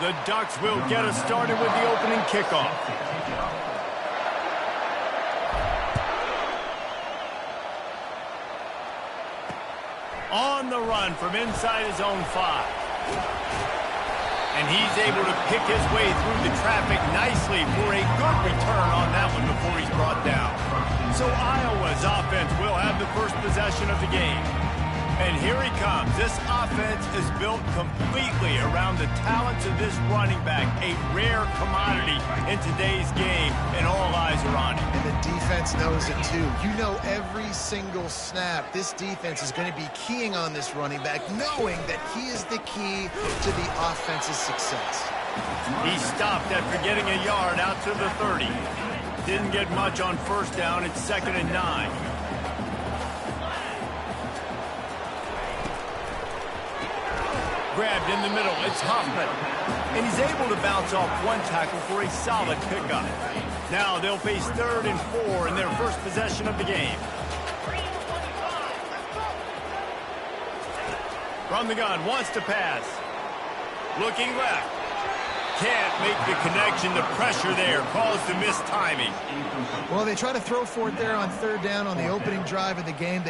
The Ducks will get us started with the opening kickoff. On the run from inside his own 5. And he's able to pick his way through the traffic nicely for a good return on that one before he's brought down. So Iowa's offense will have the first possession of the game. And here he comes. This offense is built completely around the talents of this running back, a rare commodity in today's game, and all eyes are on him. And the defense knows it too. You know every single snap, this defense is going to be keying on this running back, knowing that he is the key to the offense's success. He stopped after getting a yard out to the 30. Didn't get much on first down. It's 2nd and 9. Grabbed in the middle, it's Hoffman. And he's able to bounce off one tackle for a solid pickup. Now they'll face 3rd and 4 in their first possession of the game. From the gun, wants to pass. Looking left. Can't make the connection. The pressure there caused the missed timing. Well, they try to throw for it there on 3rd down on the opening drive of the game.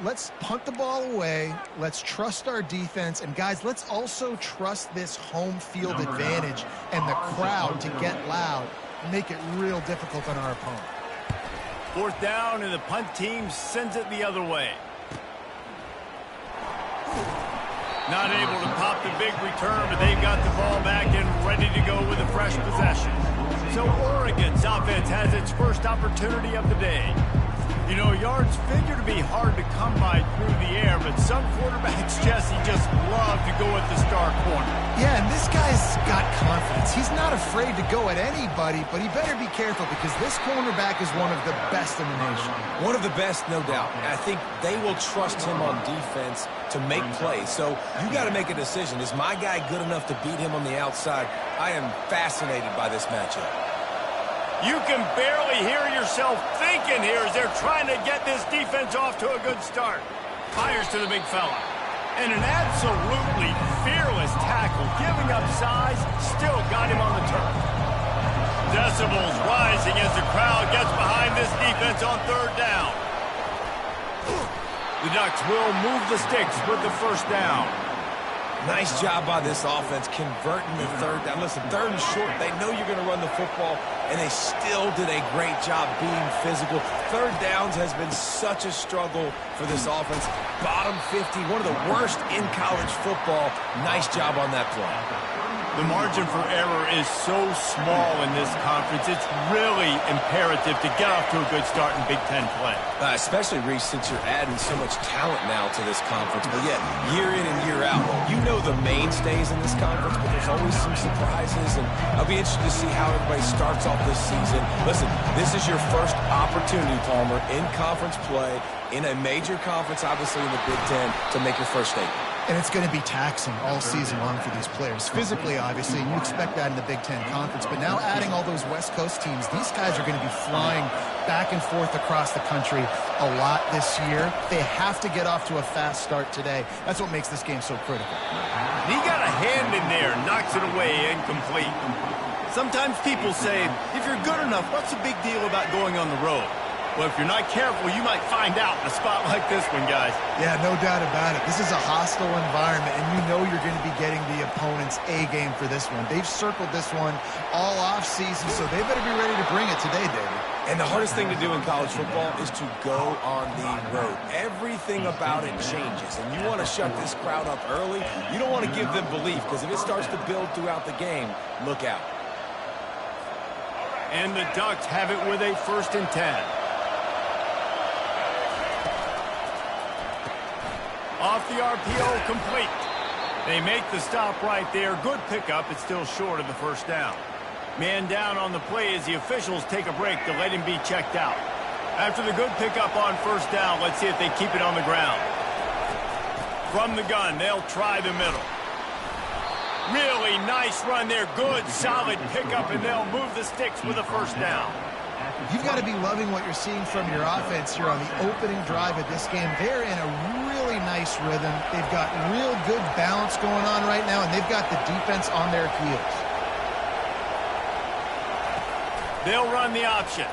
Let's punt the ball away. Let's trust our defense. And, guys, let's also trust this home field advantage and the crowd to get loud and make it real difficult on our opponent. 4th down, and the punt team sends it the other way. Not able to pop the big return, but they've got the ball back and ready to go with a fresh possession. So Oregon's offense has its first opportunity of the day. You know, yards figure to be hard to come by through the air, but some quarterbacks, Jesse, just love to go at the star corner. Yeah, and this guy's got confidence. He's not afraid to go at anybody, but he better be careful because this cornerback is one of the best in the nation. One of the best, no doubt. And I think they will trust him on defense to make plays. So you got to make a decision. Is my guy good enough to beat him on the outside? I am fascinated by this matchup. You can barely hear yourself thinking here as they're trying to get this defense off to a good start. Fires to the big fella. And an absolutely fearless tackle, giving up size, still got him on the turf. Decibels rising as the crowd gets behind this defense on 3rd down. The Ducks will move the sticks with the 1st down. Nice job by this offense converting the 3rd down. Listen, 3rd and short, they know you're going to run the football, and they still did a great job being physical. 3rd downs has been such a struggle for this offense. Bottom 50, one of the worst in college football. Nice job on that play. The margin for error is so small in this conference, it's really imperative to get off to a good start in Big Ten play. Especially, Reese, since you're adding so much talent now to this conference. But yet, year in and year out, you know the mainstays in this conference, but there's always some surprises. And I'll be interested to see how everybody starts off this season. Listen, this is your first opportunity, Palmer, in conference play, in a major conference, obviously in the Big Ten, to make your first statement. And it's going to be taxing all season long for these players. Physically, obviously, and you expect that in the Big Ten Conference. But now adding all those West Coast teams, these guys are going to be flying back and forth across the country a lot this year. They have to get off to a fast start today. That's what makes this game so critical. He got a hand in there, knocks it away, incomplete. Sometimes people say, if you're good enough, what's the big deal about going on the road? Well, if you're not careful, you might find out in a spot like this one, guys. Yeah, no doubt about it. This is a hostile environment, and you know you're going to be getting the opponent's A game for this one. They've circled this one all off-season, so they better be ready to bring it today, David. And the hardest thing to do in college football is to go on the road. Everything about it changes, and you want to shut this crowd up early. You don't want to give them belief, because if it starts to build throughout the game, look out. And the Ducks have it with a 1st and 10. Off the RPO, complete. They make the stop right there. Good pickup. It's still short of the 1st down. Man down on the play as the officials take a break to let him be checked out. After the good pickup on 1st down, let's see if they keep it on the ground. From the gun, they'll try the middle. Really nice run there. Good, solid pickup, and they'll move the sticks with a 1st down. You've got to be loving what you're seeing from your offense here on the opening drive of this game. They're in a really nice rhythm. They've got real good balance going on right now, and they've got the defense on their heels. They'll run the option.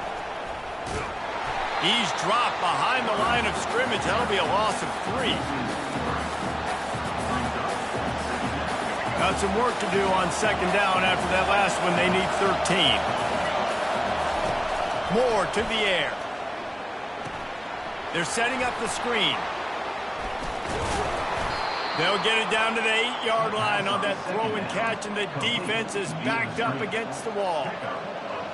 He's dropped behind the line of scrimmage. That'll be a loss of 3. Got some work to do on 2nd down after that last one. They need 13. Moore to the air. They're setting up the screen. They'll get it down to the 8-yard line on that throw and catch, and the defense is backed up against the wall.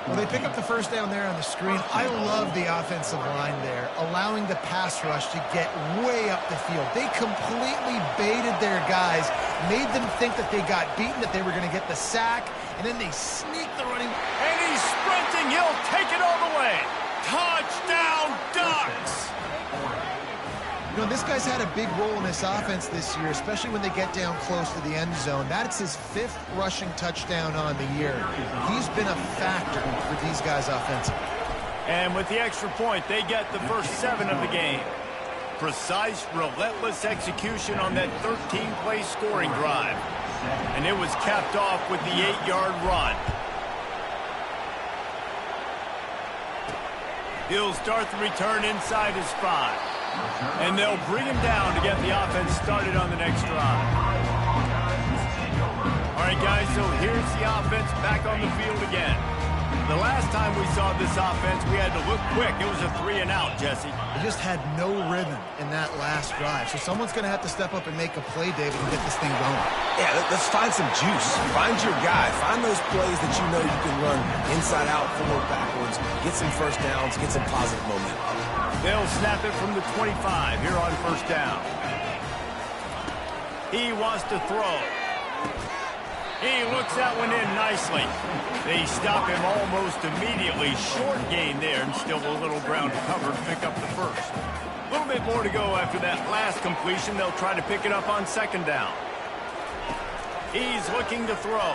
Well, they pick up the 1st down there on the screen. I love the offensive line there, allowing the pass rush to get way up the field. They completely baited their guys, made them think that they got beaten, that they were going to get the sack, and then they sneak the running. And he's sprinting. He'll take it all the way. Touchdown, Ducks! You know, this guy's had a big role in this offense this year, especially when they get down close to the end zone. That's his 5th rushing touchdown on the year. He's been a factor for these guys offensively. And with the extra point, they get the first 7 of the game. Precise, relentless execution on that 13-play scoring drive. And it was capped off with the 8-yard run. He'll start the return inside his 5. And they'll bring him down to get the offense started on the next drive. All right, guys, so here's the offense back on the field again. The last time we saw this offense, we had to look quick. It was a 3-and-out, Jesse. They just had no rhythm in that last drive. So someone's going to have to step up and make a play, David, and get this thing going. Yeah, let's find some juice. Find your guy. Find those plays that you know you can run inside out, forward, backwards, get some 1st downs, get some positive momentum. They'll snap it from the 25 here on 1st down. He wants to throw. He looks that one in nicely. They stop him almost immediately. Short gain there, and still a little ground to cover to pick up the 1st. A little bit more to go after that last completion. They'll try to pick it up on 2nd down. He's looking to throw.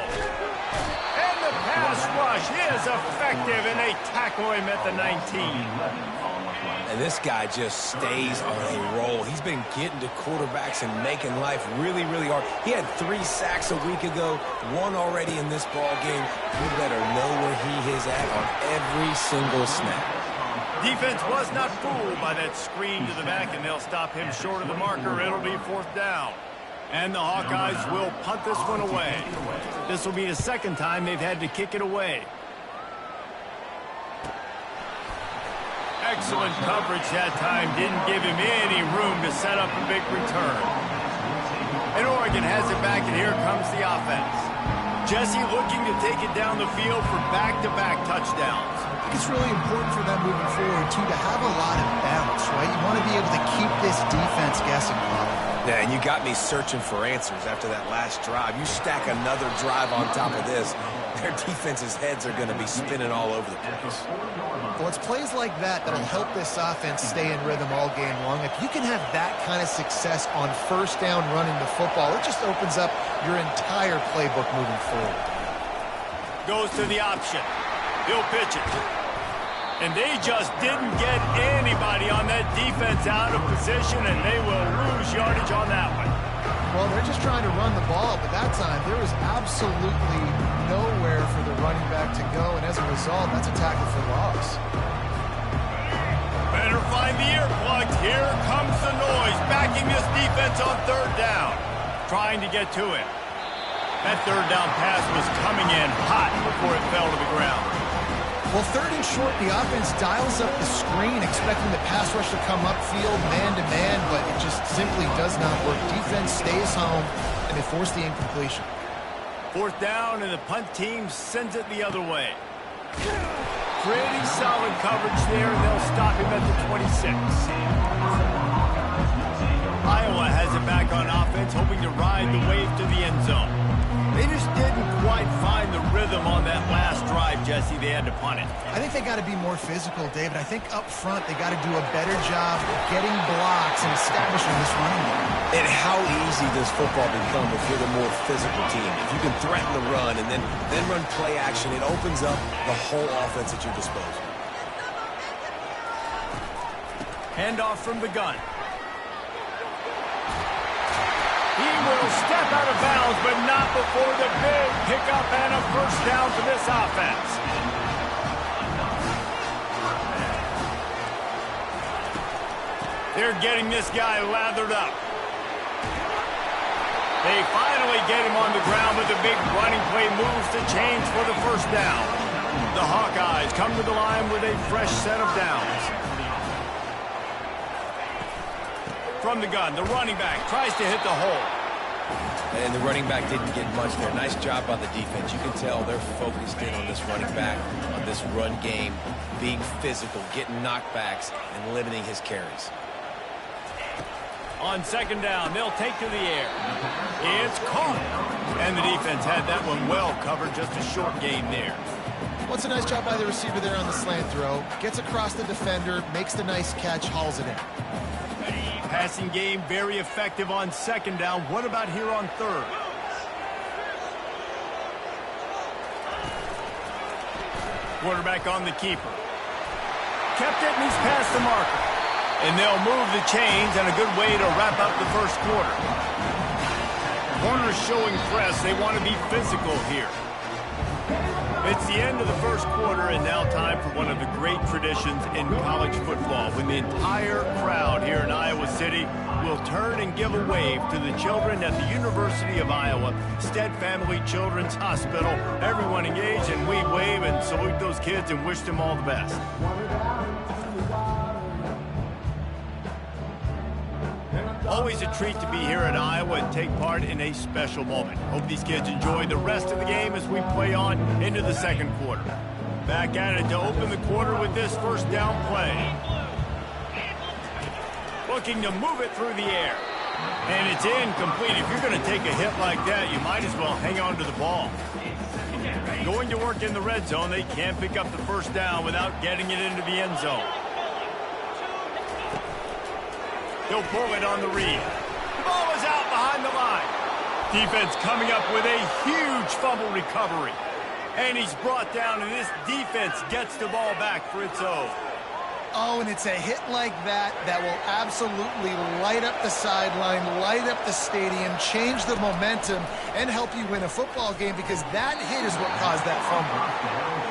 And the pass rush is effective, and they tackle him at the 19. And this guy just stays on a roll. He's been getting to quarterbacks and making life really, really hard. He had 3 sacks a week ago, 1 already in this ball game. You better know where he is at on every single snap. Defense was not fooled by that screen to the back, and they'll stop him short of the marker. It'll be 4th down. And the Hawkeyes will punt this one away. This will be the 2nd time they've had to kick it away. Excellent coverage that time. Didn't give him any room to set up a big return. And Oregon has it back, and here comes the offense. Jesse looking to take it down the field for back-to-back touchdowns. I think it's really important for them moving forward, too, to have a lot of bounce, right? You want to be able to keep this defense guessing, Bob. Yeah, and you got me searching for answers after that last drive. You stack another drive on top of this, their defense's heads are going to be spinning all over the place. Well, it's plays like that that'll help this offense stay in rhythm all game long. If you can have that kind of success on 1st down running the football, it just opens up your entire playbook moving forward. Goes to the option. He'll pitch it. And they just didn't get anybody on that defense out of position, and they will lose yardage on that one. Well, they're just trying to run the ball, but that time there was absolutely nowhere for the running back to go, and as a result, that's a tackle for loss. Better find the earplugs. Here comes the noise, backing this defense on 3rd down. Trying to get to it. That 3rd down pass was coming in hot before it fell to the ground. Well, 3rd and short, the offense dials up the screen, expecting the pass rush to come upfield, man-to-man, but it just simply does not work. Defense stays home, and they force the incompletion. 4th down, and the punt team sends it the other way. Pretty solid coverage there, and they'll stop him at the 26. Iowa has it back on offense, hoping to ride the wave to the end zone. They just didn't quite find the rhythm on that last drive, Jesse. They had to punt it. I think they got to be more physical, David. I think up front they got to do a better job getting blocks and establishing this running game. And how easy does football become if you're the more physical team? If you can threaten the run and then run play action, it opens up the whole offense at your disposal. Handoff from the gun. He will step out of bounds, but not before the big pickup and a first down for this offense. They're getting this guy lathered up. They finally get him on the ground, but the big running play moves the chains for the first down. The Hawkeyes come to the line with a fresh set of downs. From the gun, the running back tries to hit the hole. And the running back didn't get much there. Nice job by the defense. You can tell they're focused in on this running back, on this run game, being physical, getting knockbacks, and limiting his carries. On second down, they'll take to the air. It's caught. And the defense had that one well covered, just a short gain there. What's a nice job by the receiver there on the slant throw. Gets across the defender, makes the nice catch, hauls it in. Passing game very effective on second down. What about here on third? Quarterback on the keeper. Kept it and he's past the marker. And they'll move the chains, and a good way to wrap up the first quarter. Corners showing press. They want to be physical here. It's the end of the first quarter, and now time for one of the great traditions in college football, when the entire crowd here in Iowa City will turn and give a wave to the children at the University of Iowa Stead Family Children's Hospital. Everyone engaged, and we wave and salute those kids and wish them all the best. Always a treat to be here at Iowa and take part in a special moment. Hope these kids enjoy the rest of the game as we play on into the second quarter. Back at it to open the quarter with this first down play. Looking to move it through the air. And it's incomplete. If you're going to take a hit like that, you might as well hang on to the ball. Going to work in the red zone. They can't pick up the first down without getting it into the end zone. He'll pull it on the read. The ball is out behind the line. Defense coming up with a huge fumble recovery. And he's brought down, and this defense gets the ball back for its own. Oh, and it's a hit like that that will absolutely light up the sideline, light up the stadium, change the momentum, and help you win a football game, because that hit is what caused that fumble.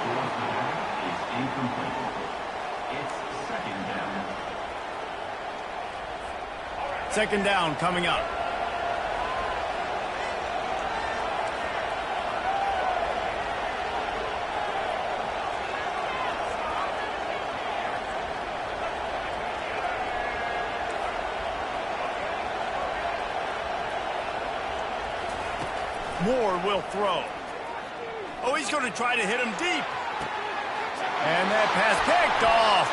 Second down coming up. Moore will throw. Oh, he's going to try to hit him deep. And that pass picked off.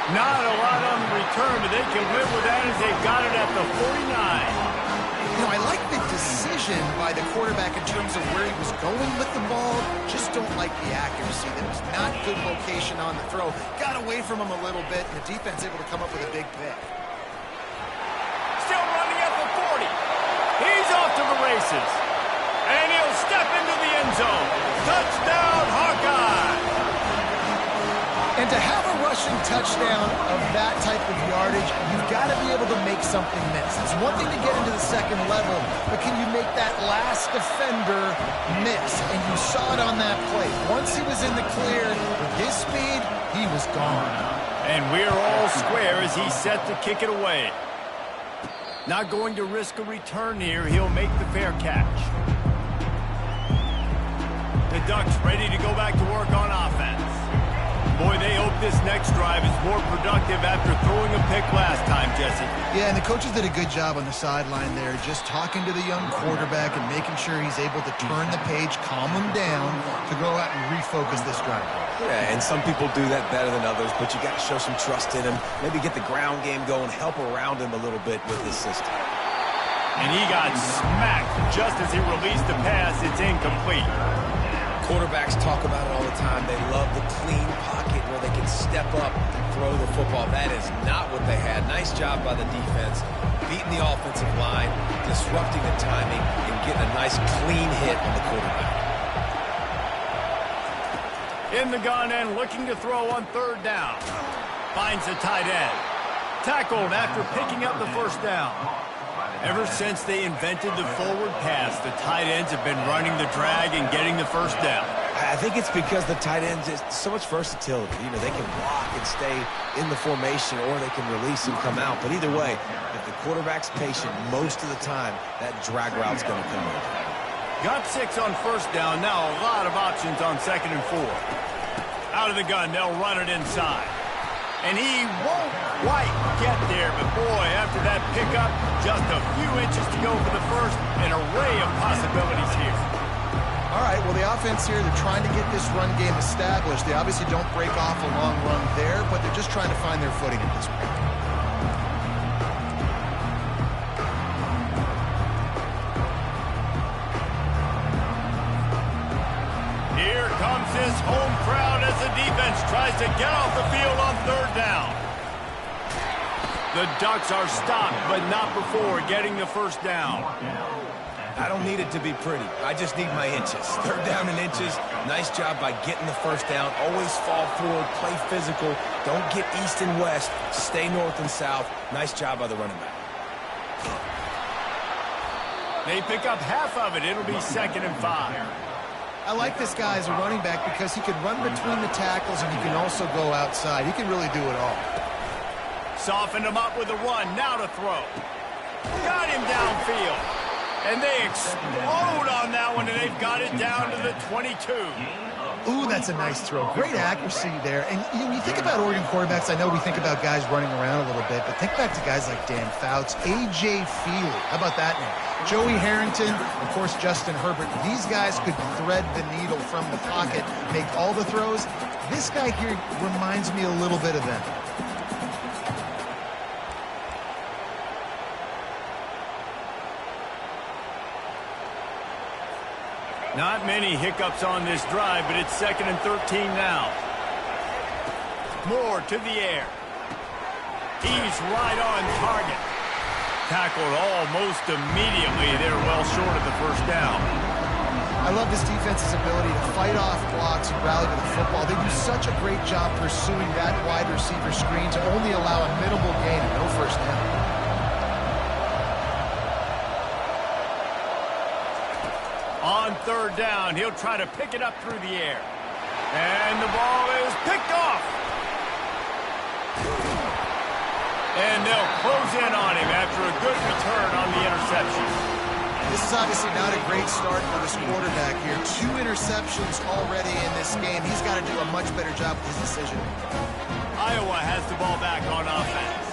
Not a lot on the return, but they can live with that as they've got it at the 49. You know, I like the decision by the quarterback in terms of where he was going with the ball. Just don't like the accuracy. That was not good location on the throw. Got away from him a little bit, and the defense able to come up with a big pick. Still running at the 40. He's off to the races. And he'll step into the end zone. Touchdown, Hawkeye! And to have a rushing touchdown of that type of yardage, you've got to be able to make something miss. It's one thing to get into the second level, but can you make that last defender miss? And you saw it on that play. Once he was in the clear, with his speed, he was gone. And we're all square as he's set to kick it away. Not going to risk a return here. He'll make the fair catch. The Ducks ready to go back to work on offense. Boy, they hope this next drive is more productive after throwing a pick last time, Jesse. Yeah, and the coaches did a good job on the sideline there, just talking to the young quarterback and making sure he's able to turn the page, calm him down to go out and refocus this drive. Yeah, and some people do that better than others, but you got to show some trust in him. Maybe get the ground game going, help around him a little bit with this system. And he got smacked just as he released the pass. It's incomplete. Quarterbacks talk about it all the time. They love the clean pocket where they can step up and throw the football. That is not what they had. Nice job by the defense, beating the offensive line, disrupting the timing, and getting a nice clean hit on the quarterback. In the gun and looking to throw on third down. Finds the tight end. Tackled after picking up the first down. Ever since they invented the forward pass, the tight ends have been running the drag and getting the first down. I think it's because the tight ends is so much versatility. You know, they can block and stay in the formation, or they can release and come out. But either way, if the quarterback's patient most of the time, that drag route's going to come in. Got 6 on first down. Now a lot of options on 2nd and 4. Out of the gun, they'll run it inside. And he won't quite get there, but boy, after that pickup, just a few inches to go for the first. An array of possibilities here. All right, well, the offense here, they're trying to get this run game established. They obviously don't break off a long run there, but they're just trying to find their footing at this point. Here comes his home crowd as the defense tries to get off the field on third down. The Ducks are stopped, but not before getting the first down. I don't need it to be pretty. I just need my inches. Third down in inches. Nice job by getting the first down. Always fall forward, play physical. Don't get east and west. Stay north and south. Nice job by the running back. They pick up half of it. It'll be 2nd and 5. I like this guy as a running back because he can run between the tackles and he can also go outside. He can really do it all. Softened him up with a run. Now to throw. Got him downfield. And they explode on that one, and they've got it down to the 22. Ooh, that's a nice throw. Great accuracy there. And you know, when you think about Oregon quarterbacks, I know we think about guys running around a little bit, but think back to guys like Dan Fouts, A.J. Feely. How about that name? Joey Harrington, of course, Justin Herbert. These guys could thread the needle from the pocket, make all the throws. This guy here reminds me a little bit of them. Not many hiccups on this drive, but it's 2nd and 13 now. Moore to the air. He's right on target. Tackled almost immediately. They're well short of the first down. I love this defense's ability to fight off blocks and rally to the football. They do such a great job pursuing that wide receiver screen to only allow a minimal gain and no first down. On third down, he'll try to pick it up through the air. And the ball is picked off. And they'll close in on him after a good return on the interception. This is obviously not a great start for this quarterback here. 2 interceptions already in this game. He's got to do a much better job with his decision. Iowa has the ball back on offense.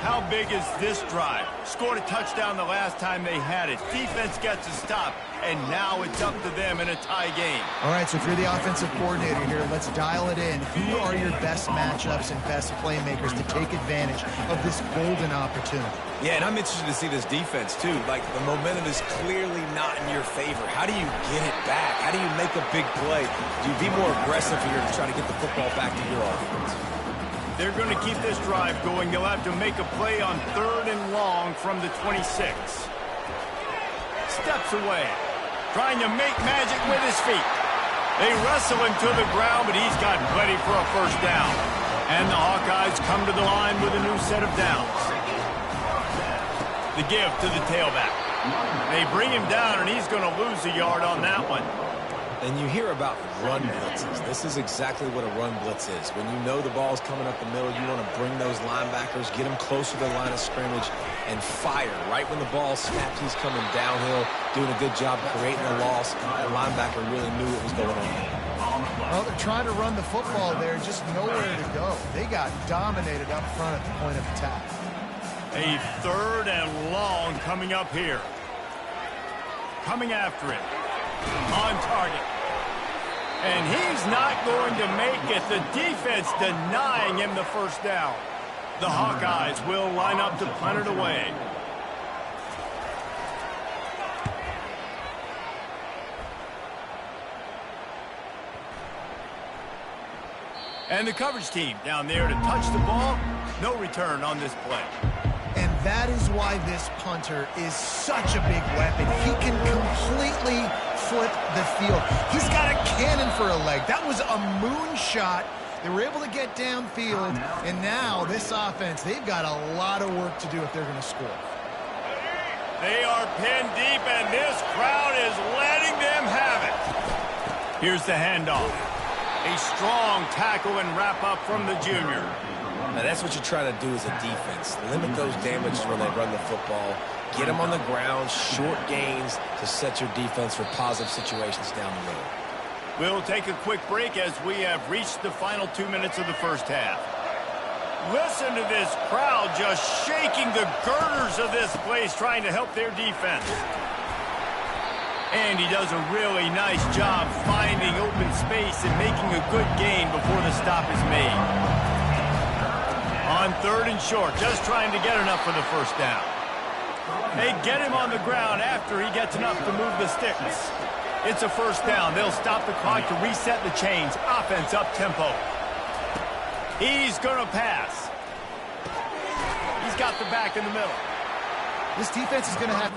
How big is this drive? Scored a touchdown the last time they had it. Defense gets a stop, and now it's up to them in a tie game. All right, so if you're the offensive coordinator here, let's dial it in. Who are your best matchups and best playmakers to take advantage of this golden opportunity? Yeah, and I'm interested to see this defense, too. Like, the momentum is clearly not in your favor. How do you get it back? How do you make a big play? Do you be more aggressive here to try to get the football back to your offense? They're going to keep this drive going. They'll have to make a play on 3rd and long from the 26. Steps away. Trying to make magic with his feet. They wrestle him to the ground, but he's got plenty for a first down. And the Hawkeyes come to the line with a new set of downs. The give to the tailback. They bring him down, and he's going to lose a yard on that one. And you hear about run blitzes. This is exactly what a run blitz is. When you know the ball's coming up the middle, you want to bring those linebackers, get them closer to the line of scrimmage, and fire. Right when the ball snaps, he's coming downhill, doing a good job creating a loss. That linebacker really knew what was going on. Well, they're trying to run the football there, just nowhere to go. They got dominated up front at the point of attack. A 3rd and long coming up here. Coming after it. On target. And he's not going to make it. The defense denying him the first down. The Hawkeyes will line up to punt it away. And the coverage team down there to touch the ball. No return on this play. And that is why this punter is such a big weapon. He can completely flip the field. He's got a cannon for a leg. That was a moonshot. They were able to get downfield, and now this offense, they've got a lot of work to do if they're going to score. They are pinned deep, and this crowd is letting them have it. Here's the handoff. A strong tackle and wrap-up from the junior. Now, that's what you're trying to do as a defense. Limit those damages when they run the football. Get them on the ground, short gains to set your defense for positive situations down the road. We'll take a quick break as we have reached the final 2 minutes of the first half. Listen to this crowd just shaking the girders of this place trying to help their defense. And he does a really nice job finding open space and making a good gain before the stop is made. On 3rd and short, just trying to get enough for the first down. They get him on the ground after he gets enough to move the sticks. It's a first down. They'll stop the clock to reset the chains. Offense up-tempo. He's going to pass. He's got the back in the middle. This defense is going to have...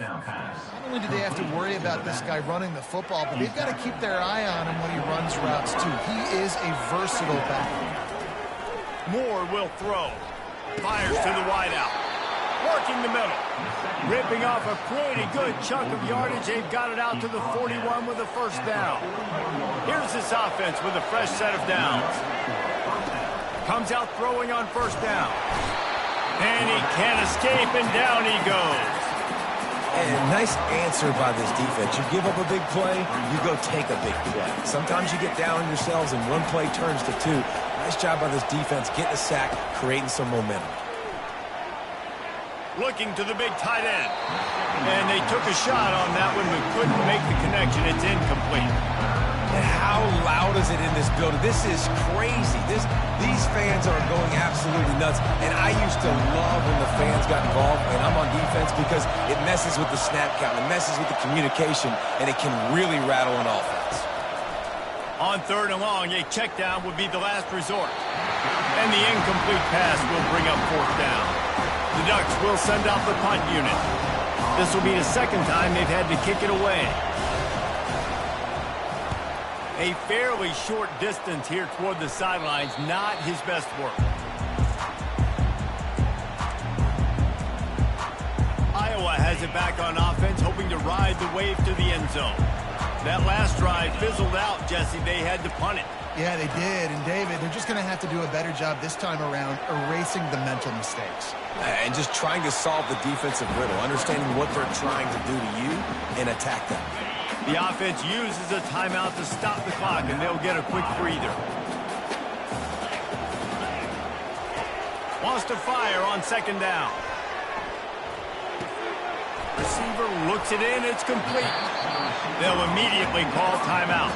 Not only do they have to worry about this guy running the football, but they've got to keep their eye on him when he runs routes, too. He is a versatile back. Moore will throw. Fires to the wideout. Working the middle. Ripping off a pretty good chunk of yardage. They've got it out to the 41 with a first down. Here's this offense with a fresh set of downs. Comes out throwing on first down. And he can't escape, and down he goes. And nice answer by this defense. You give up a big play, you go take a big play. Sometimes you get down on yourselves and one play turns to two. Nice job by this defense getting a sack, creating some momentum. Looking to the big tight end. And they took a shot on that one, but couldn't make the connection. It's incomplete. And how loud is it in this building? This is crazy. These fans are going absolutely nuts. And I used to love when the fans got involved, and I'm on defense, because it messes with the snap count. It messes with the communication, and it can really rattle an offense. On third and long, a check down would be the last resort. And the incomplete pass will bring up fourth down. The Ducks will send out the punt unit. This will be the second time they've had to kick it away. A fairly short distance here toward the sidelines, not his best work. Iowa has it back on offense, hoping to ride the wave to the end zone. That last drive fizzled out, Jesse. They had to punt it. Yeah, they did. And, David, they're just going to have to do a better job this time around erasing the mental mistakes. And just trying to solve the defensive riddle, understanding what they're trying to do to you and attack them. The offense uses a timeout to stop the clock, and they'll get a quick breather. Wants to fire on second down. Receiver looks it in. It's complete. They'll immediately call timeout.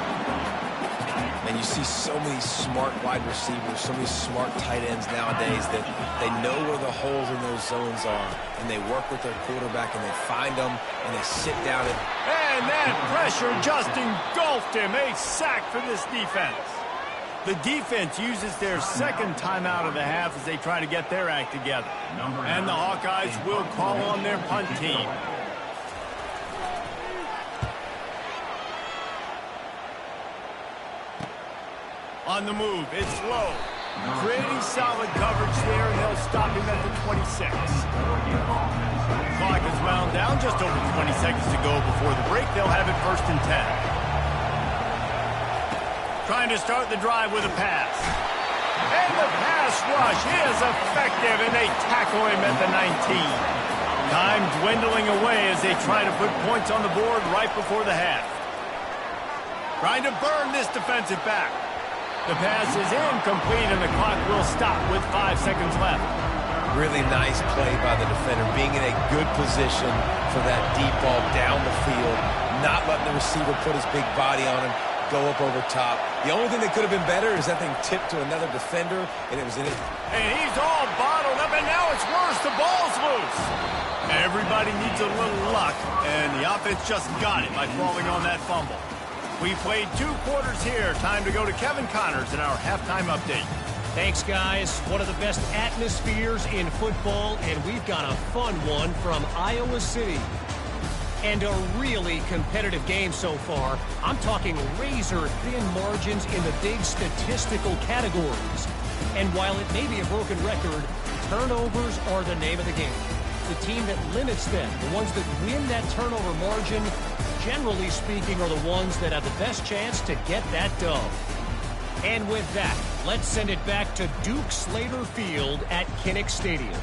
And you see so many smart wide receivers, so many smart tight ends nowadays that they know where the holes in those zones are, and they work with their quarterback, and they find them, and they sit down. And that pressure just engulfed him. A sack for this defense. The defense uses their second timeout of the half as they try to get their act together. And the Hawkeyes will call on their punt team. On the move, it's low. Pretty solid coverage there, and they'll stop him at the 26. Clock is wound down, just over 20 seconds to go before the break. They'll have it first and 10. Trying to start the drive with a pass. And the pass rush is effective, and they tackle him at the 19. Time dwindling away as they try to put points on the board right before the half. Trying to burn this defensive back. The pass is incomplete, and the clock will stop with 5 seconds left. Really nice play by the defender, being in a good position for that deep ball down the field, not letting the receiver put his big body on him, go up over top. The only thing that could have been better is that thing tipped to another defender, and it was in it. And he's all bottled up, and now it's worse. The ball's loose. Everybody needs a little luck, and the offense just got it by falling on that fumble. We played 2 quarters here. Time to go to Kevin Connors in our halftime update. Thanks, guys. One of the best atmospheres in football, and we've got a fun one from Iowa City. And a really competitive game so far. I'm talking razor-thin margins in the big statistical categories. And while it may be a broken record, turnovers are the name of the game. The team that limits them, the ones that win that turnover margin, generally speaking, are the ones that have the best chance to get that dub. And with that, let's send it back to Duke Slater Field at Kinnick Stadium.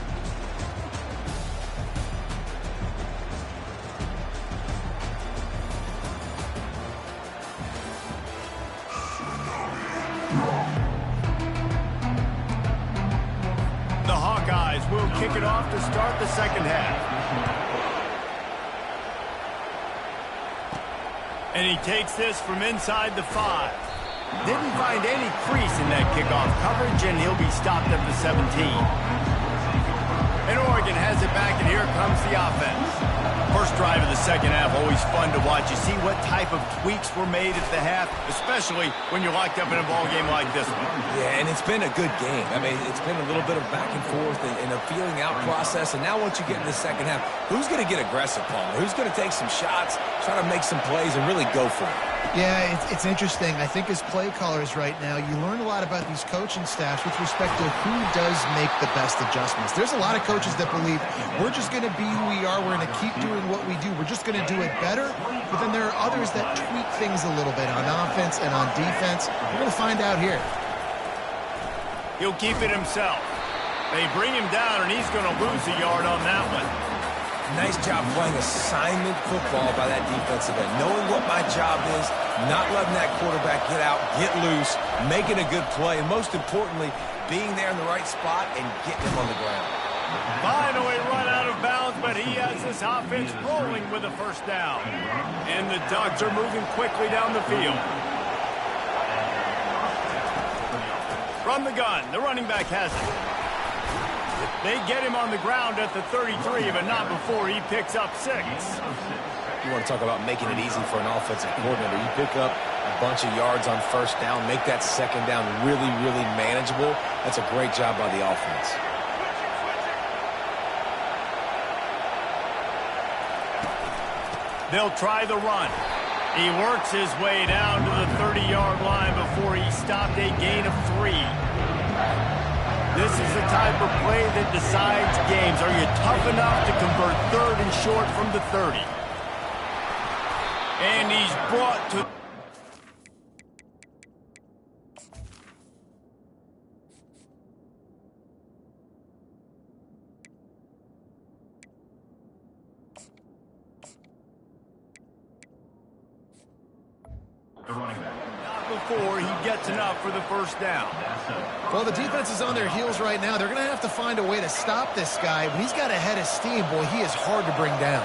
The Hawkeyes will kick it off to start the second half. And he takes this from inside the 5. Didn't find any crease in that kickoff coverage, and he'll be stopped at the 17. And Oregon Oregon has it back, and here comes the offense. First drive of the second half, always fun to watch. You see what type of tweaks were made at the half, especially when you're locked up in a ball game like this one. Yeah, and it's been a good game. I mean, it's been a little bit of back and forth and a feeling out process. And now once you get in the second half, who's going to get aggressive, Palmer? Who's going to take some shots, try to make some plays, and really go for it? Yeah, it's interesting. I think as play callers right now, you learn a lot about these coaching staffs with respect to who does make the best adjustments. There's a lot of coaches that believe we're just going to be who we are. We're going to keep doing what we do. We're just going to do it better. But then there are others that tweak things a little bit on offense and on defense. We're going to find out here. He'll keep it himself. They bring him down, and he's going to lose a yard on that one. Nice job playing assignment football by that defensive end. Knowing what my job is, not letting that quarterback get out, get loose, making a good play, and most importantly, being there in the right spot and getting him on the ground. Finally run out of bounds, but he has this offense rolling with a first down. And the Ducks are moving quickly down the field. From the gun, the running back has it. They get him on the ground at the 33, but not before he picks up 6. You want to talk about making it easy for an offensive coordinator. You pick up a bunch of yards on first down, make that second down really, really manageable. That's a great job by the offense. They'll try the run. He works his way down to the 30-yard line before he stopped a gain of 3. This is the type of play that decides games. Are you tough enough to convert 3rd and short from the 30? And he's brought to... Not before he gets enough for the first down. Well, the defense is on their heels right now. They're going to have to find a way to stop this guy. When he's got a head of steam, boy, he is hard to bring down.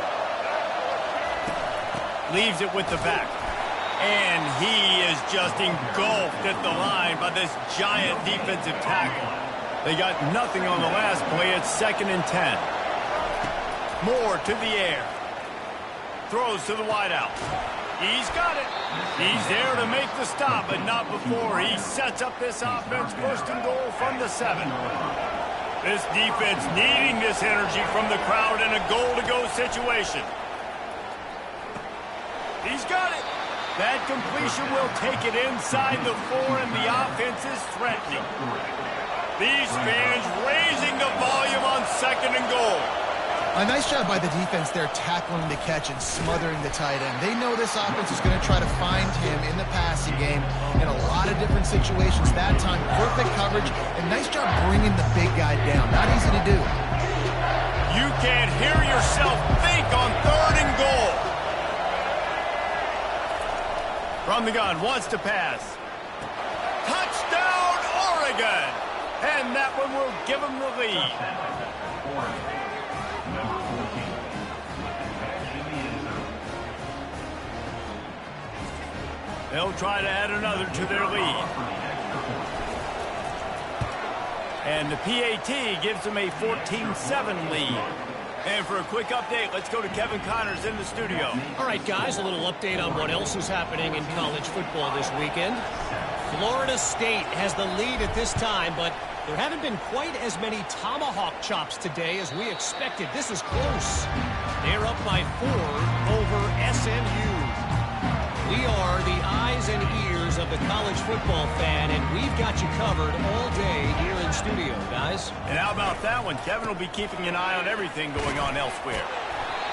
Leaves it with the back. And he is just engulfed at the line by this giant defensive tackle. They got nothing on the last play. It's 2nd and 10. Moore to the air. Throws to the wideout. He's got it. He's there to make the stop, but not before he sets up this offense 1st and goal from the 7. This defense needing this energy from the crowd in a goal-to-go situation. He's got it. That completion will take it inside the 4, and the offense is threatening. These fans raising the volume on 2nd and goal. A nice job by the defense there tackling the catch and smothering the tight end. They know this offense is going to try to find him in the passing game in a lot of different situations. That time, perfect coverage, and nice job bringing the big guy down. Not easy to do. You can't hear yourself think on 3rd and goal. From the gun, wants to pass. Touchdown, Oregon! And that one will give them the lead. They'll try to add another to their lead. And the PAT gives them a 14-7 lead. And for a quick update, let's go to Kevin Connors in the studio. All right, guys, a little update on what else is happening in college football this weekend. Florida State has the lead at this time, but there haven't been quite as many tomahawk chops today as we expected. This is close. They're up by 4 over SMU. We are the eyes and ears of the college football fan, and we've got you covered all day here in studio, guys. And how about that one? Kevin will be keeping an eye on everything going on elsewhere.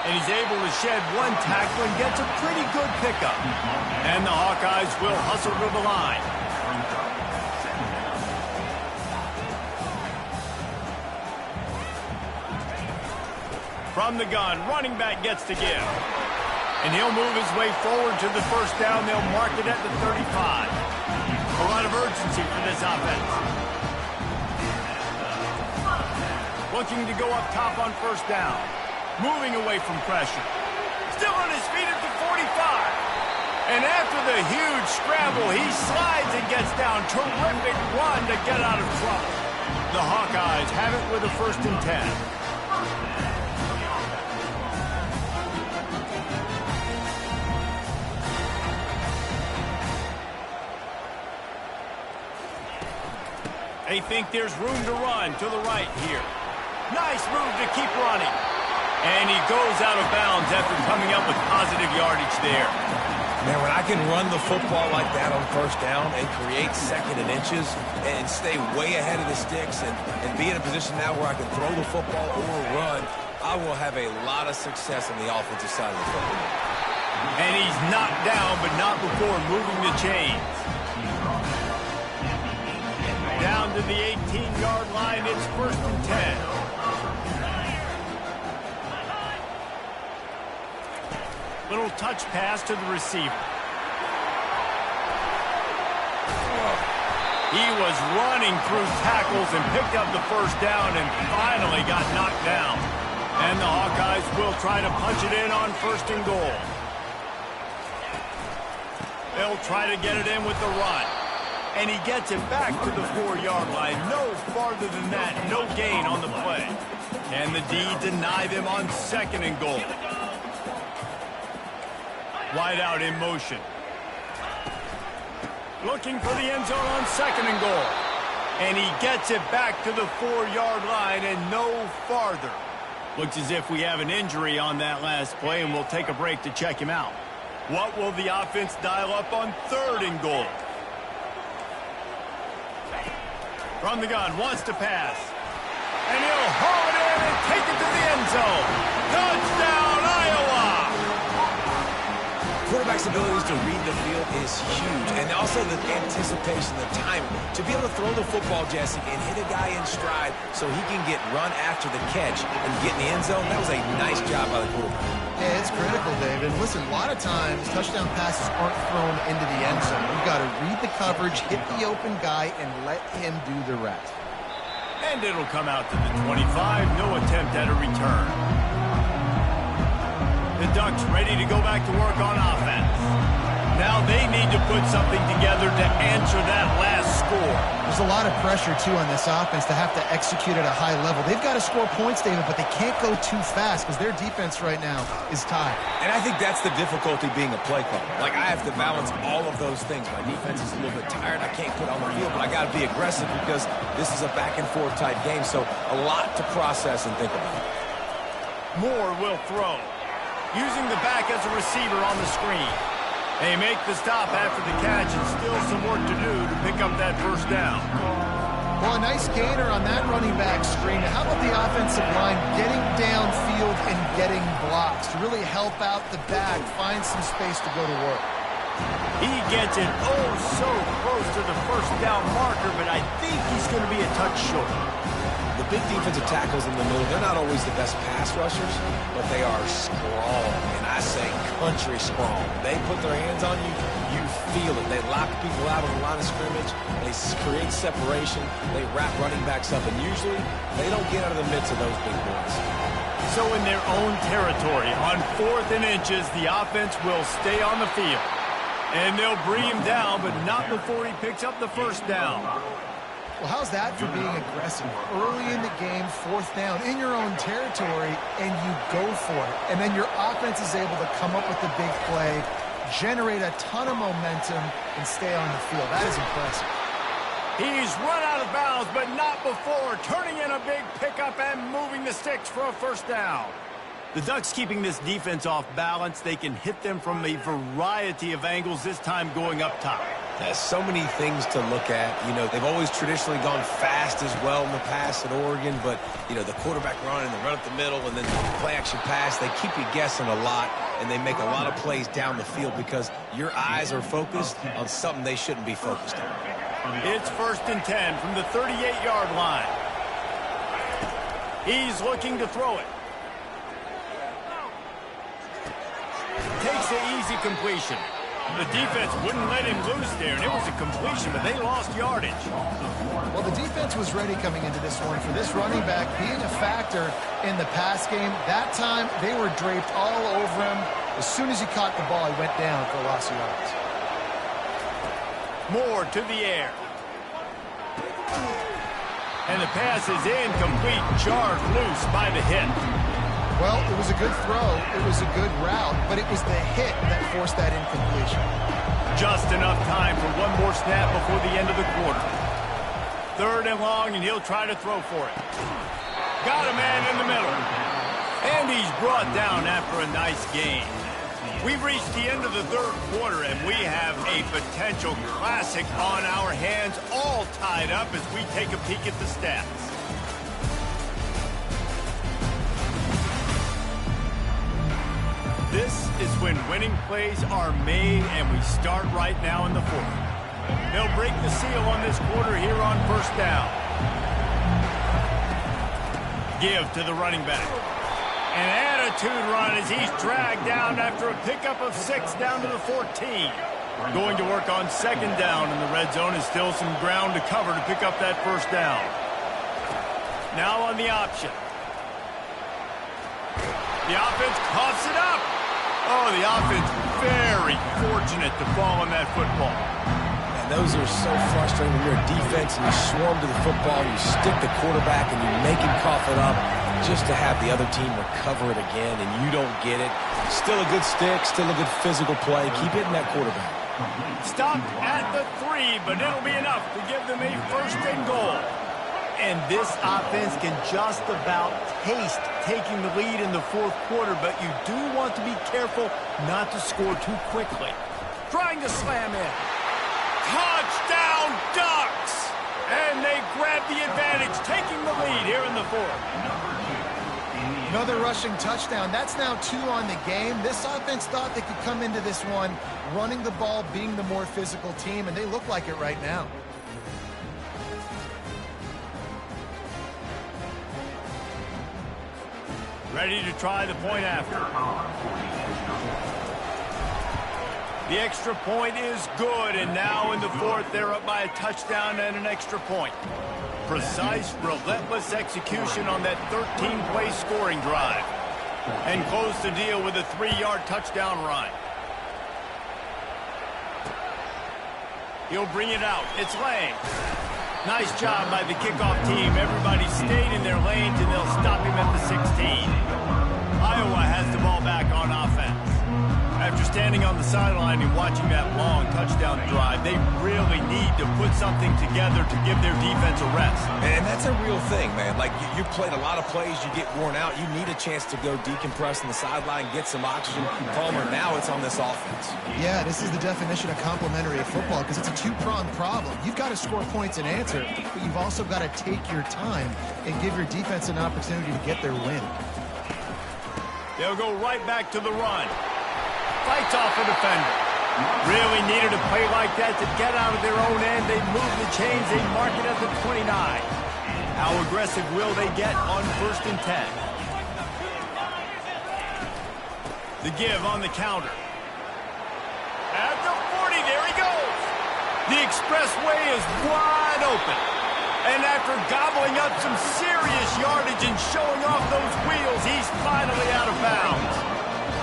And he's able to shed one tackle and gets a pretty good pickup. And the Hawkeyes will hustle to the line. From the gun, running back gets to give. And he'll move his way forward to the first down. They'll mark it at the 35. A lot of urgency for this offense. Looking to go up top on first down. Moving away from pressure. Still on his feet at the 45. And after the huge scramble, he slides and gets down. Terrific run to get out of trouble. The Hawkeyes have it with a 1st and 10. They think there's room to run to the right here. Nice move to keep running. And he goes out of bounds after coming up with positive yardage there. Man, when I can run the football like that on first down and create second and inches and stay way ahead of the sticks and be in a position now where I can throw the football or run, I will have a lot of success on the offensive side of the football. And he's knocked down, but not before moving the chains. Down to the 18-yard line, it's 1st and 10. Little touch pass to the receiver. He was running through tackles and picked up the first down and finally got knocked down. And the Hawkeyes will try to punch it in on 1st and goal. They'll try to get it in with the run. And he gets it back to the 4-yard line. No farther than that. No gain on the play. And the D deny them on 2nd and goal. Wide out in motion. Looking for the end zone on 2nd and goal. And he gets it back to the 4-yard line and no farther. Looks as if we have an injury on that last play, and we'll take a break to check him out. What will the offense dial up on 3rd and goal? From the gun, wants to pass. And he'll haul it in and take it to the end zone. Touchdown, Iowa! Quarterback's abilities to read the field is huge. And also the anticipation, the timing. To be able to throw the football, Jesse, and hit a guy in stride so he can get run after the catch and get in the end zone, that was a nice job by the quarterback. Yeah, it's critical, David. Listen, a lot of times touchdown passes aren't thrown into the end zone. You've got to read the coverage, hit the open guy, and let him do the rest. And it'll come out to the 25. No attempt at a return. The Ducks ready to go back to work on offense. Now they need to put something together to answer that last score. There's a lot of pressure, too, on this offense to have to execute at a high level. They've got to score points, David, but they can't go too fast because their defense right now is tied. And I think that's the difficulty being a play caller. Like, I have to balance all of those things. My defense is a little bit tired. I can't put on the field, but I got to be aggressive because this is a back-and-forth type game, so a lot to process and think about. Moore will throw. Using the back as a receiver on the screen. They make the stop after the catch and still some work to do to pick up that first down. Well, a nice gainer on that running back screen. How about the offensive line getting downfield and getting blocks to really help out the back, find some space to go to work? He gets it so close to the first down marker, but I think he's going to be a touch short. The big defensive tackles in the middle, they're not always the best pass rushers, but they are strong, and I say country strong. They put their hands on you, you feel it. They lock people out on the line of scrimmage. They create separation. They wrap running backs up, and usually they don't get out of the midst of those big boys. So in their own territory, on 4th and inches, the offense will stay on the field. And they'll bring him down, but not before he picks up the first down. Well, how's that for being aggressive? Early in the game, 4th down, in your own territory, and you go for it. And then your offense is able to come up with the big play, generate a ton of momentum, and stay on the field. That is impressive. He's run out of bounds, but not before turning in a big pickup and moving the sticks for a first down. The Ducks keeping this defense off balance. They can hit them from a variety of angles, this time going up top. There's so many things to look at. You know, they've always traditionally gone fast as well in the past at Oregon, but, you know, the quarterback run and the run up the middle and then the play-action pass, they keep you guessing a lot, and they make a lot of plays down the field because your eyes are focused on something they shouldn't be focused on. It's 1st and 10 from the 38-yard line. He's looking to throw it. Takes the easy completion. The defense wouldn't let him loose there, and it was a completion, but they lost yardage. Well, the defense was ready coming into this one for this running back being a factor in the pass game. That time, they were draped all over him. As soon as he caught the ball, he went down for a loss of yards. Moore to the air. And the pass is incomplete, jarred loose by the hit. Well, it was a good throw. It was a good route, but it was the hit that forced that incompletion. Just enough time for one more snap before the end of the quarter. 3rd and long, and he'll try to throw for it. Got a man in the middle. And he's brought down after a nice gain. We've reached the end of the 3rd quarter, and we have a potential classic on our hands, all tied up as we take a peek at the stats. This is when winning plays are made, and we start right now in the 4th. They'll break the seal on this quarter here on 1st down. Give to the running back. An attitude run as he's dragged down after a pickup of 6 down to the 14. Going to work on 2nd down in the red zone is still some ground to cover to pick up that 1st down. Now on the option. The offense coughs it up. Oh, the offense very fortunate to fall on that football. And those are so frustrating when you're a defense and you swarm to the football, you stick the quarterback and you make him cough it up just to have the other team recover it again and you don't get it. Still a good stick, still a good physical play. Keep hitting that quarterback. Stopped at the 3, but it'll be enough to give them a 1st and goal. And this offense can just about taste taking the lead in the 4th quarter, but you do want to be careful not to score too quickly. Trying to slam in. Touchdown Ducks! And they grab the advantage, taking the lead here in the 4th. Another rushing touchdown. That's now 2 on the game. This offense thought they could come into this one running the ball, being the more physical team, and they look like it right now. Ready to try the point after. The extra point is good, and now in the 4th, they're up by a touchdown and an extra point. Precise, relentless execution on that 13-play scoring drive. And close the deal with a 3-yard touchdown run. He'll bring it out. It's Lang. Nice job by the kickoff team. Everybody stayed in their lanes, and they'll stop him at the 16. Iowa has the ball back on offense. After standing on the sideline and watching that long touchdown drive, they really need to put something together to give their defense a rest. And that's a real thing, man. Like, you played a lot of plays, you get worn out. You need a chance to go decompress on the sideline, get some oxygen. Palmer, now it's on this offense. Yeah, this is the definition of complementary football because it's a 2-pronged problem. You've got to score points and answer, but you've also got to take your time and give your defense an opportunity to get their win. They'll go right back to the run. Fights off a defender. Really needed a play like that to get out of their own end. They move the chains. They mark it at the 29. How aggressive will they get on 1st and 10? The give on the counter. At the 40, there he goes. The expressway is wide open. And after gobbling up some serious yardage and showing off those wheels, he's finally out of bounds.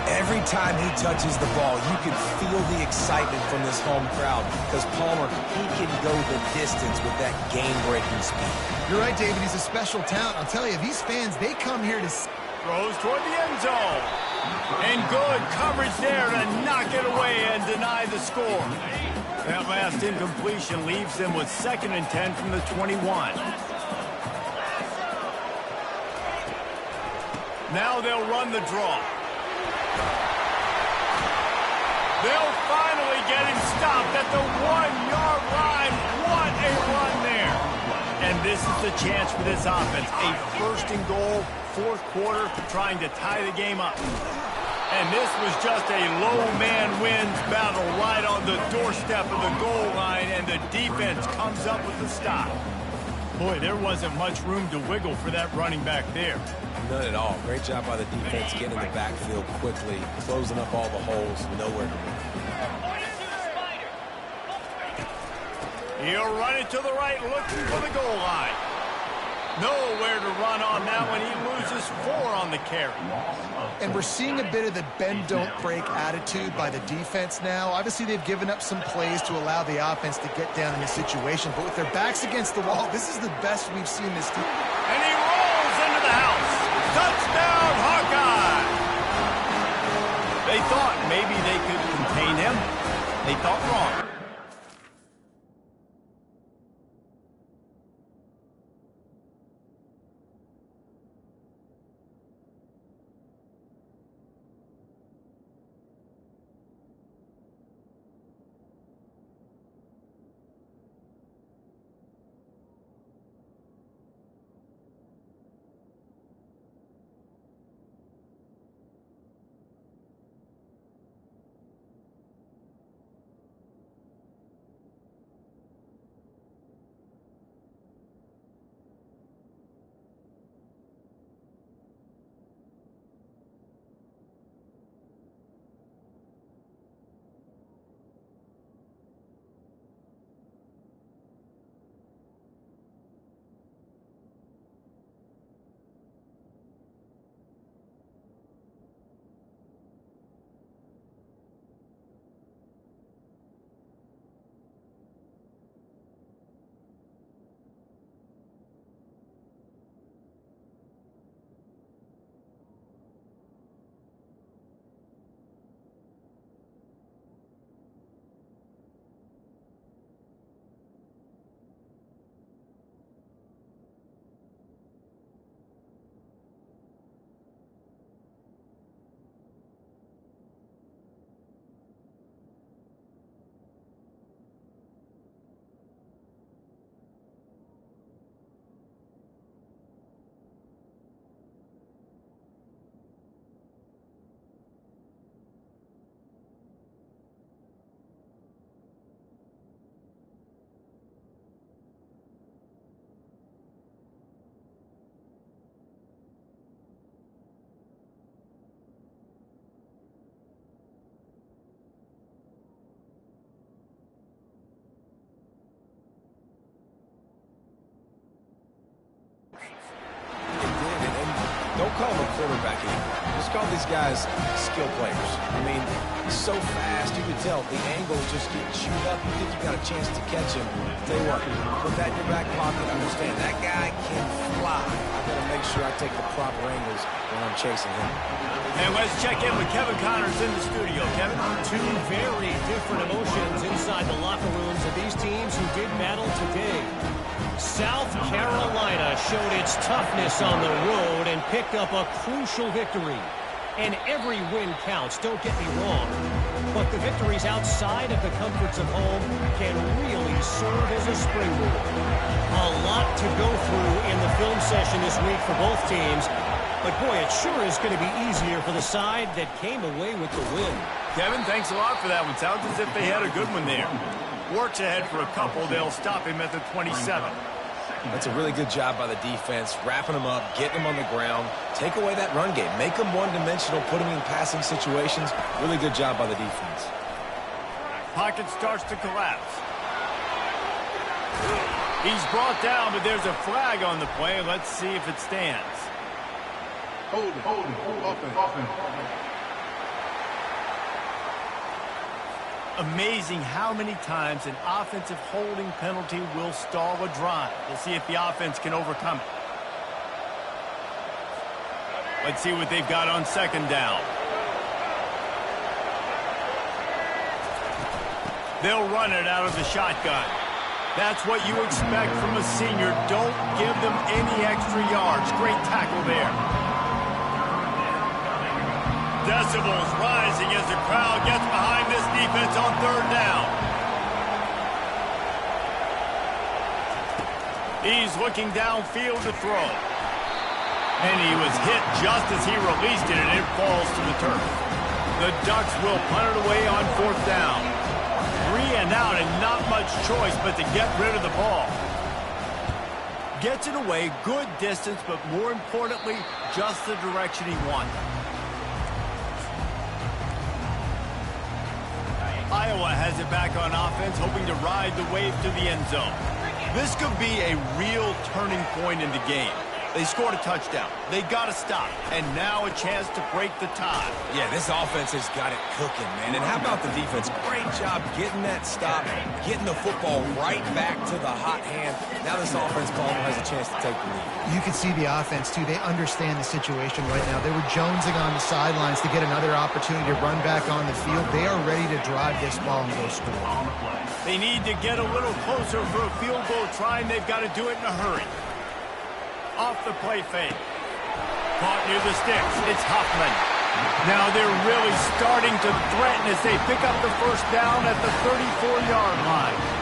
Every time he touches the ball, you can feel the excitement from this home crowd because Palmer, he can go the distance with that game-breaking speed. You're right, David. He's a special talent. I'll tell you, these fans, they come here to... Throws toward the end zone. And good coverage there to knock it away and deny the score. That last incompletion leaves them with 2nd and 10 from the 21. Now they'll run the draw. They'll finally get him stopped at the 1-yard line. What a run there. And this is the chance for this offense. A 1st and goal, 4th quarter, trying to tie the game up. And this was just a low man wins battle right on the doorstep of the goal line, and the defense comes up with the stop. Boy, there wasn't much room to wiggle for that running back there. None at all. Great job by the defense getting in the backfield quickly, closing up all the holes, nowhere to run. He'll run it to the right, looking for the goal line. Nowhere to run on that one. He loses 4 on the carry. And we're seeing a bit of the bend-don't-break attitude by the defense now. Obviously, they've given up some plays to allow the offense to get down in the situation. But with their backs against the wall, this is the best we've seen this team. And he rolls into the house. Touchdown, Hawkeye! They thought maybe they could contain him. They thought wrong. Don't call him a quarterback anymore. Just call these guys skill players. I mean, he's so fast, you can tell the angles just get chewed up. You think you got a chance to catch him. Tell you what, put that in your back pocket. Understand, that guy can fly. I got to make sure I take the proper angles when I'm chasing him. And let's check in with Kevin Connors in the studio. Kevin? 2 very different emotions inside the locker rooms of these teams who did battle today. South Carolina showed its toughness on the road and picked up a crucial victory. And every win counts, don't get me wrong. But the victories outside of the comforts of home can really serve as a springboard. A lot to go through in the film session this week for both teams. But boy, it sure is going to be easier for the side that came away with the win. Kevin, thanks a lot for that one. Sounds as if they had a good one there. Works ahead for a couple. They'll stop him at the 27. That's a really good job by the defense, wrapping them up, getting them on the ground. Take away that run game. Make them one-dimensional, put them in passing situations. Really good job by the defense. Pocket starts to collapse. He's brought down, but there's a flag on the play. Let's see if it stands. Hold it. Amazing how many times an offensive holding penalty will stall a drive. We'll see if the offense can overcome it. Let's see what they've got on second down. They'll run it out of the shotgun. That's what you expect from a senior. Don't give them any extra yards. Great tackle there. Decibels rising as the crowd gets behind this defense on third down. He's looking downfield to throw. And he was hit just as he released it, and it falls to the turf. The Ducks will punt it away on fourth down. 3 and out, and not much choice but to get rid of the ball. Gets it away, good distance, but more importantly, just the direction he wanted. Iowa has it back on offense, hoping to ride the wave to the end zone. This could be a real turning point in the game. They scored a touchdown. They got to stop. And now a chance to break the tie. Yeah, this offense has got it cooking, man. And how about the defense? Great job getting that stop, getting the football right back to the hot hand. Now this offense has a chance to take the lead. You can see the offense, too. They understand the situation right now. They were jonesing on the sidelines to get another opportunity to run back on the field. They are ready to drive this ball and go score. They need to get a little closer for a field goal try, and they've got to do it in a hurry. Off the play fake. Caught near the sticks. It's Huffman. Now they're really starting to threaten as they pick up the first down at the 34-yard line.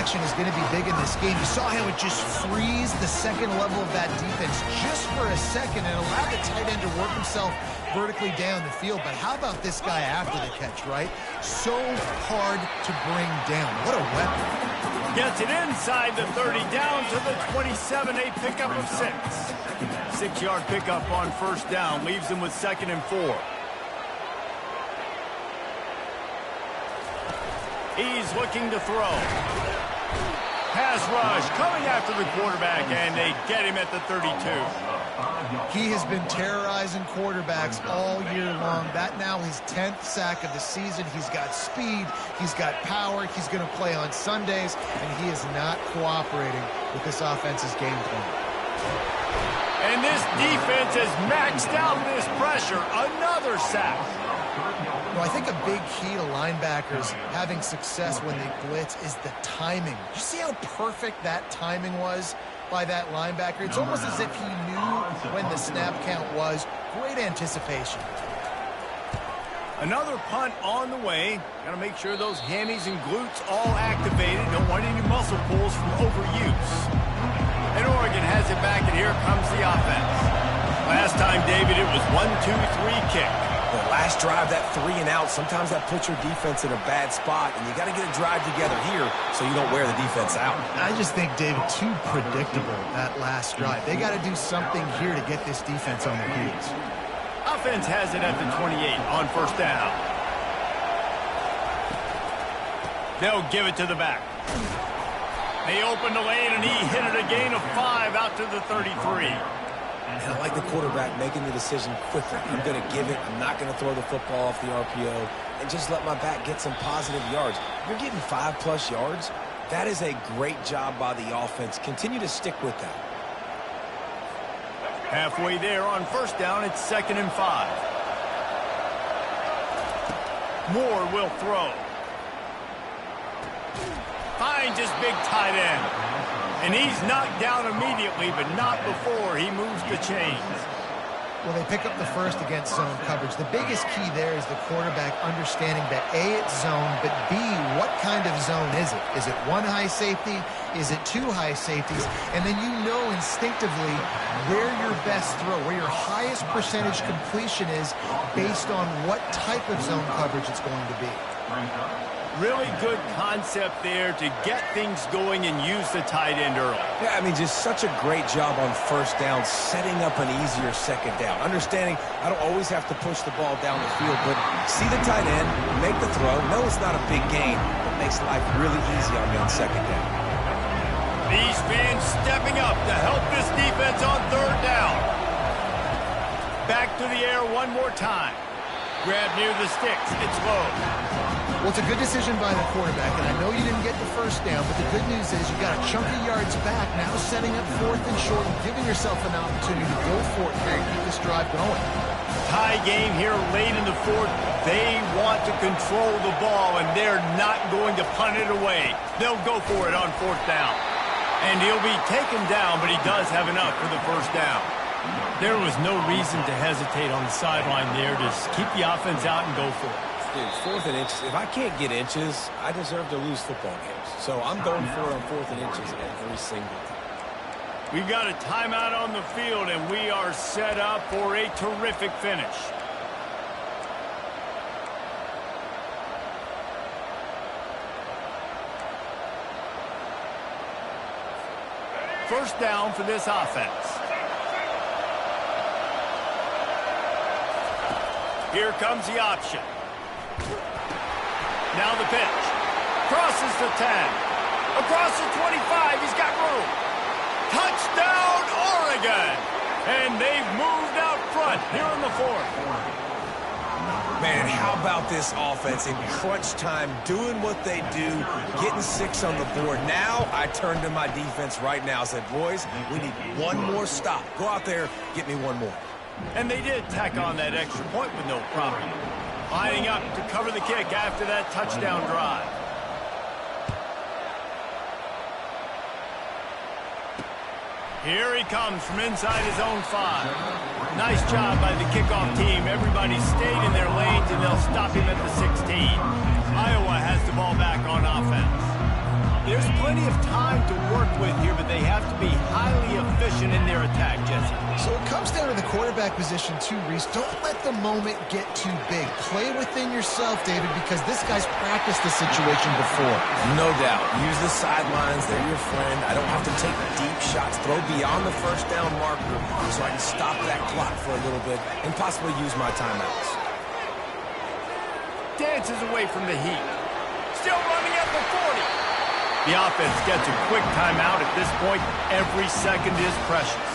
Action is going to be big in this game. You saw how it just frees the second level of that defense just for a second and allowed the tight end to work himself vertically down the field. But how about this guy after the catch, right? So hard to bring down. What a weapon. Gets it inside the 30, down to the 27, a pickup of 6. 6-yard pickup on first down, leaves them with 2nd and 4. He's looking to throw. Pass rush coming after the quarterback, and they get him at the 32. He has been terrorizing quarterbacks all year long. That now his 10th sack of the season. He's got speed. He's got power. He's going to play on Sundays, and he is not cooperating with this offense's game plan. And this defense has maxed out this pressure. Another sack. Well, I think a big key to linebackers having success when they blitz is the timing. Did you see how perfect that timing was by that linebacker? It's almost as if he knew when the snap count was. Great anticipation. Another punt on the way. Got to make sure those hammies and glutes all activated. Don't want any muscle pulls from overuse. And Oregon has it back, and here comes the offense. Last time, David, it was 1-2-3 kick. The last drive, that 3 and out, sometimes that puts your defense in a bad spot, and you got to get a drive together here so you don't wear the defense out. I just think, David, too predictable, that last drive. They got to do something here to get this defense on their heels. Offense has it at the 28 on first down. They'll give it to the back. They opened the lane, and he hit it a gain of 5 out to the 33. And I like the quarterback making the decision quickly. I'm going to give it. I'm not going to throw the football off the RPO and just let my back get some positive yards. You're getting 5+ yards. That is a great job by the offense. Continue to stick with that. Halfway there on first down, it's 2nd and 5. Moore will throw. Finds his big tight end. And he's knocked down immediately, but not before he moves the chains. Well, they pick up the first against zone coverage. The biggest key there is the quarterback understanding that A, it's zone, but B, what kind of zone is it? Is it 1 high safety? Is it 2 high safeties? And then you know instinctively where your best throw, where your highest percentage completion is based on what type of zone coverage it's going to be. Really good concept there to get things going and use the tight end early. Yeah, I mean, just such a great job on first down, setting up an easier second down. Understanding I don't always have to push the ball down the field, but see the tight end, make the throw. No, it's not a big gain, but makes life really easy on me on second down. These fans stepping up to help this defense on third down. Back to the air one more time. Grab near the sticks. It's low. Well, it's a good decision by the quarterback, and I know you didn't get the first down, but the good news is you got a chunk of yards back, now setting up 4th and short and giving yourself an opportunity to go for it here and keep this drive going. tie game here late in the fourth. They want to control the ball, and they're not going to punt it away. They'll go for it on fourth down. And he'll be taken down, but he does have enough for the first down. There was no reason to hesitate on the sideline there. Just keep the offense out and go for it. Dude, 4th and inches. If I can't get inches, I deserve to lose football games. So I'm going for it on 4th and inches every single time. We've got a timeout on the field, and we are set up for a terrific finish. First down for this offense. Here comes the option. Now the pitch. Crosses the 10. Across the 25. He's got room. Touchdown, Oregon! And they've moved out front here in the fourth. Man, how about this offense in crunch time, doing what they do, getting 6 on the board. Now I turn to my defense right now and said, boys, we need one more stop. Go out there, get me one more. And they did tack on that extra point with no problem. Lining up to cover the kick after that touchdown drive. Here he comes from inside his own 5. Nice job by the kickoff team. Everybody stayed in their lanes, and they'll stop him at the 16. Iowa has the ball back on offense. There's plenty of time to work with here, but they have to be highly efficient in their attack, Jesse. So it comes down to the quarterback position too, Reese. Don't let the moment get too big. Play within yourself, David, because this guy's practiced the situation before. No doubt. Use the sidelines. They're your friend. I don't have to take deep shots. Throw beyond the first down marker so I can stop that clock for a little bit and possibly use my timeouts. Dances away from the heat. Still running at the 40. The offense gets a quick timeout at this point. Every second is precious.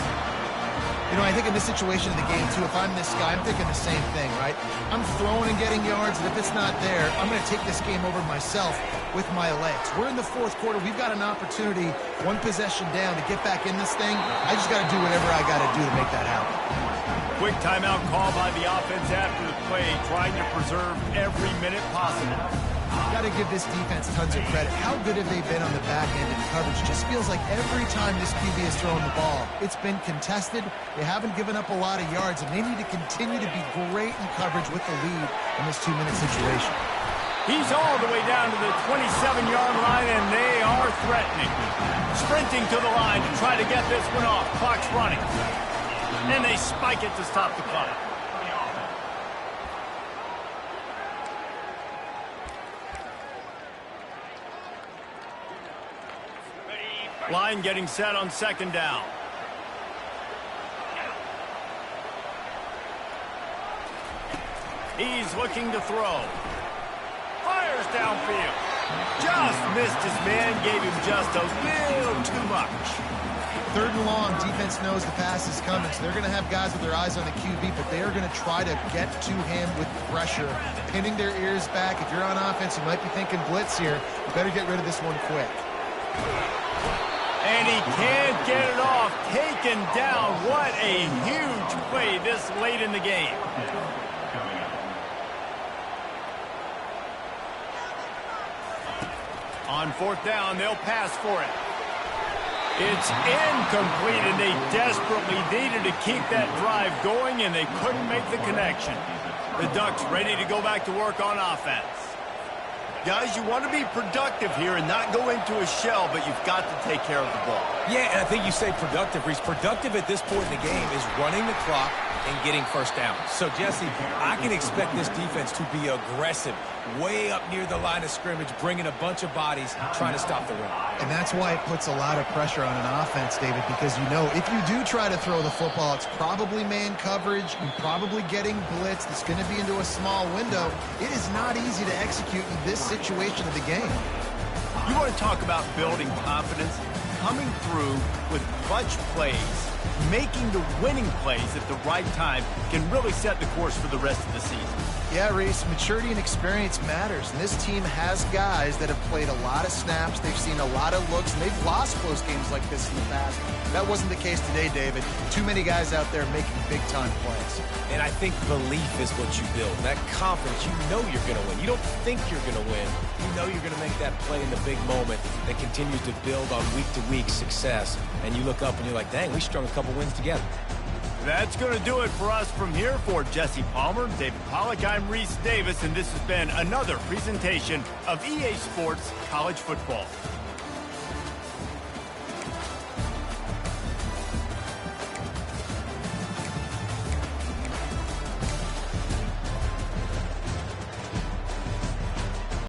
You know, I think in this situation of the game, too, if I'm this guy, I'm thinking the same thing, right? I'm throwing and getting yards, and if it's not there, I'm going to take this game over myself with my legs. We're in the fourth quarter. We've got an opportunity, one possession down, to get back in this thing. I just got to do whatever I got to do to make that happen. Quick timeout call by the offense after the play, trying to preserve every minute possible. Got to give this defense tons of credit. How good have they been on the back end in coverage? Just feels like every time this QB has thrown the ball, it's been contested. They haven't given up a lot of yards, and they need to continue to be great in coverage with the lead in this 2-minute situation. He's all the way down to the 27-yard line, and they are threatening. Sprinting to the line to try to get this one off. Clock's running. And they spike it to stop the clock. Line getting set on second down. He's looking to throw. Fires downfield. Just missed his man, gave him just a little too much. 3rd and long, defense knows the pass is coming, so they're going to have guys with their eyes on the QB, but they are going to try to get to him with pressure, pinning their ears back. If you're on offense, you might be thinking blitz here. You better get rid of this one quick. And he can't get it off. Taken down. What a huge play this late in the game. On 4th down, they'll pass for it. It's incomplete, and they desperately needed to keep that drive going, and they couldn't make the connection. The Ducks ready to go back to work on offense. Guys, you want to be productive here and not go into a shell, but you've got to take care of the ball. Yeah, and I think you say productive, Reese. Productive at this point in the game is running the clock and getting first down. So, Jesse, I can expect this defense to be aggressive, way up near the line of scrimmage, bringing a bunch of bodies, trying to stop the run. And that's why it puts a lot of pressure on an offense, David, because you know if you do try to throw the football, it's probably man coverage, you're probably getting blitzed, it's going to be into a small window. It is not easy to execute in this situation of the game. You want to talk about building confidence? Coming through with clutch plays making the winning plays at the right time can really set the course for the rest of the season. Yeah, Reese, maturity and experience matters, and this team has guys that have played a lot of snaps, they've seen a lot of looks, and they've lost close games like this in the past. That wasn't the case today, David. Too many guys out there making big-time plays. And I think belief is what you build. That confidence, you know you're going to win. You don't think you're going to win. You know you're going to make that play in the big moment that continues to build on week-to-week success. And you look up and you're like, dang, we strung a couple wins together. That's going to do it for us from here. For Jesse Palmer, David Pollack, I'm Reese Davis, and this has been another presentation of EA Sports College Football.